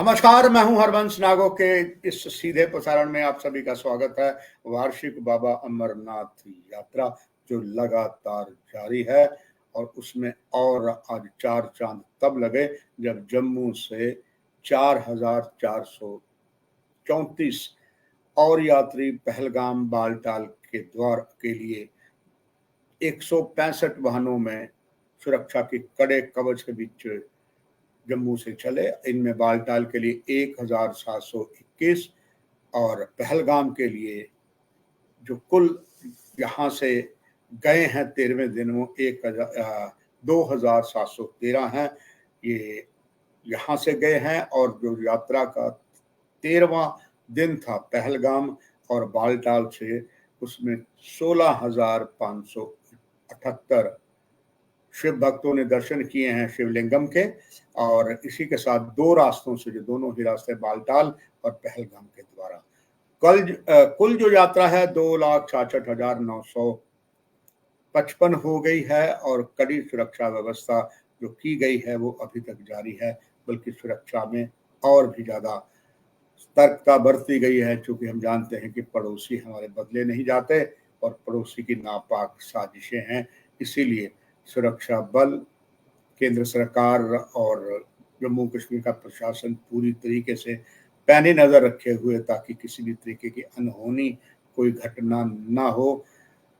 नमस्कार, मैं हूं हरबंस नागो के इस सीधे प्रसारण में आप सभी का स्वागत है। वार्षिक बाबा अमरनाथ यात्रा जो लगातार जारी है और उसमें और आज 4 चांद तब लगे जब जम्मू से 4,434 और यात्री पहलगाम बालटाल के द्वार के लिए 165 वाहनों में सुरक्षा के कड़े कवच के बीच जम्मू से चले। इनमें बालटाल के लिए 1,721 और पहलगाम के लिए जो कुल यहाँ से गए हैं 13वें दिन वो 2,713 हैं। ये यहाँ से गए हैं और जो यात्रा का 13वां दिन था पहलगाम और बालटाल से, उसमें 16,578 शिव भक्तों ने दर्शन किए हैं शिवलिंगम के। और इसी के साथ दो रास्तों से, जो दोनों ही रास्ते बालटाल और पहलगाम के द्वारा, कुल जो यात्रा है 2,66,955 हो गई है। और कड़ी सुरक्षा व्यवस्था जो की गई है वो अभी तक जारी है, बल्कि सुरक्षा में और भी ज्यादा सतर्कता बरती गई है, क्योंकि हम जानते हैं कि पड़ोसी हमारे बदले नहीं जाते और पड़ोसी की नापाक साजिशें हैं। इसीलिए सुरक्षा बल, केंद्र सरकार और जम्मू कश्मीर का प्रशासन पूरी तरीके से पैनी नजर रखे हुए, ताकि किसी भी तरीके की अनहोनी कोई घटना ना हो,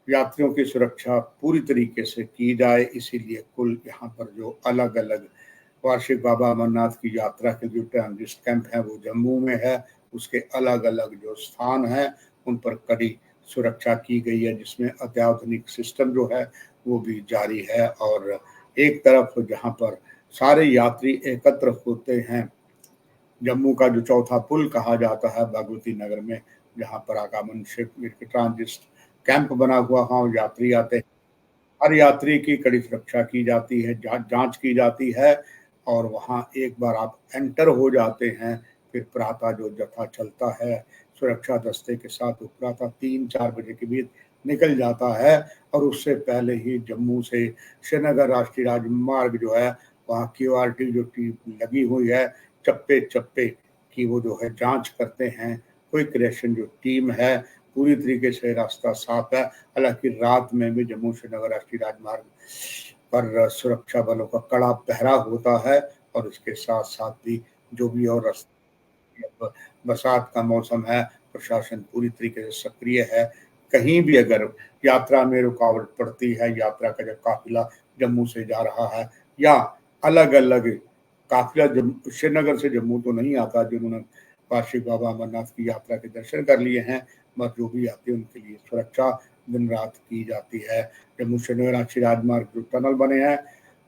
यात्रियों की सुरक्षा पूरी तरीके से की जाए। इसीलिए कुल यहाँ पर जो अलग अलग वार्षिक बाबा अमरनाथ की यात्रा के जो ट्रांजिट कैंप है वो जम्मू में है। उसके अलग अलग जो स्थान हैं उन पर कड़ी सुरक्षा की गई है, जिसमें अत्याधुनिक सिस्टम जो है वो भी जारी है। और एक तरफ जहाँ पर सारे यात्री एकत्र होते हैं, जम्मू का जो चौथा पुल कहा जाता है भगवती नगर में, जहाँ पर आगमन शिविर ट्रांजिट कैंप बना हुआ, वहाँ यात्री आते हैं। हर यात्री की कड़ी सुरक्षा की जाती है, जांच की जाती है। और वहाँ एक बार आप एंटर हो जाते हैं, फिर प्रातः जो जत्था चलता है सुरक्षा दस्ते के साथ, वो प्रातः 3-4 बजे के बीच निकल जाता है। और उससे पहले ही जम्मू से श्रीनगर राष्ट्रीय राजमार्ग जो है, वहाँ QRT जो टीम लगी हुई है, चप्पे चप्पे की वो जो है जांच करते हैं। क्विक रिएक्शन जो टीम है, पूरी तरीके से रास्ता साफ है। हालांकि रात में भी जम्मू श्रीनगर राष्ट्रीय राजमार्ग पर सुरक्षा बलों का कड़ा पहरा होता है। और इसके साथ साथ भी जो भी और रास्ते, बरसात का मौसम है, प्रशासन पूरी तरीके से सक्रिय है। कहीं भी अगर यात्रा में रुकावट पड़ती है, यात्रा का जब काफिला जम्मू से जा रहा है या अलग अलग काफिला श्रीनगर से जम्मू तो नहीं आता, जिन्होंने वार्षिक बाबा अमरनाथ की यात्रा के दर्शन कर लिए हैं, मगर जो भी आते हैं उनके लिए सुरक्षा दिन रात की जाती है। जम्मू श्रीनगर राष्ट्रीय राजमार्ग जो टनल बने हैं,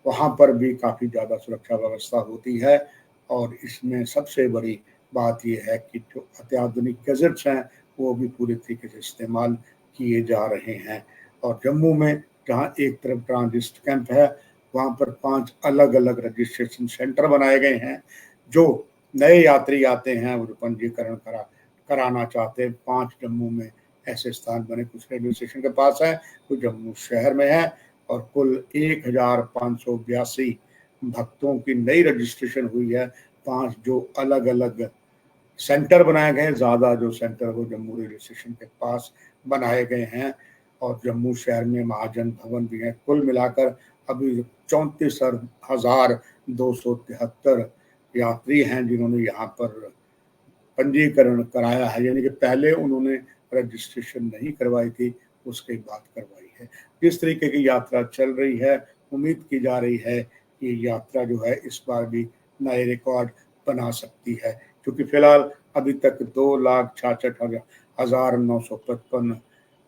वहाँ पर भी काफ़ी ज़्यादा सुरक्षा व्यवस्था होती है। और इसमें सबसे बड़ी बात यह है कि जो अत्याधुनिक गैजेट्स हैं वो भी पूरी तरीके से इस्तेमाल किए जा रहे हैं। और जम्मू में जहाँ एक तरफ ट्रांजिट कैंप है, वहाँ पर 5 अलग अलग रजिस्ट्रेशन सेंटर बनाए गए हैं। जो नए यात्री आते हैं, वो जो पंजीकरण कराना चाहते हैं, 5 जम्मू में ऐसे स्थान बने। कुछ रेलवे स्टेशन के पास है, कुछ जम्मू शहर में है। और कुल 1,582 भक्तों की नई रजिस्ट्रेशन हुई है। 5 जो अलग अलग सेंटर बनाए गए हैं, ज़्यादा जो सेंटर वो जम्मू रेलवे स्टेशन के पास बनाए गए हैं। और जम्मू शहर में महाजन भवन भी है। कुल मिलाकर अभी 34,273 यात्री हैं जिन्होंने यहाँ पर पंजीकरण कराया है, यानी कि पहले उन्होंने रजिस्ट्रेशन नहीं करवाई थी, उसके बाद करवाई है। जिस तरीके की यात्रा चल रही है, उम्मीद की जा रही है कि यात्रा जो है इस बार भी नए रिकॉर्ड बना सकती है, क्योंकि फिलहाल अभी तक 2,66,955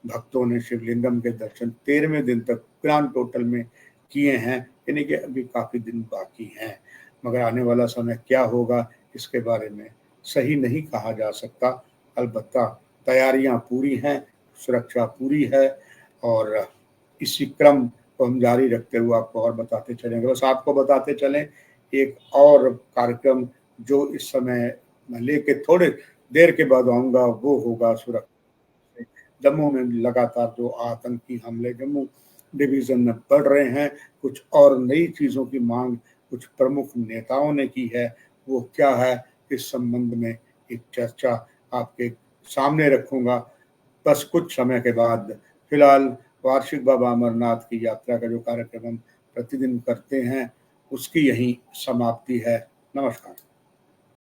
भक्तों ने शिवलिंगम के दर्शन 13वें दिन तक ग्रांड टोटल में किए हैं, यानी कि अभी काफ़ी दिन बाकी हैं। मगर आने वाला समय क्या होगा, इसके बारे में सही नहीं कहा जा सकता। अलबत्ता तैयारियां पूरी हैं, सुरक्षा पूरी है। और इसी क्रम को हम जारी रखते हुए आपको और बताते चलेंगे। बस आपको बताते चलें, एक और कार्यक्रम जो इस समय मैं लेके थोड़े देर के बाद आऊँगा, वो होगा सुरक्षा। जम्मू में लगातार जो आतंकी हमले जम्मू डिवीज़न में बढ़ रहे हैं, कुछ और नई चीज़ों की मांग कुछ प्रमुख नेताओं ने की है। वो क्या है, इस संबंध में एक चर्चा आपके सामने रखूंगा बस कुछ समय के बाद। फिलहाल वार्षिक बाबा अमरनाथ की यात्रा का जो कार्यक्रम हम प्रतिदिन करते हैं उसकी यही समाप्ति है। नमस्कार।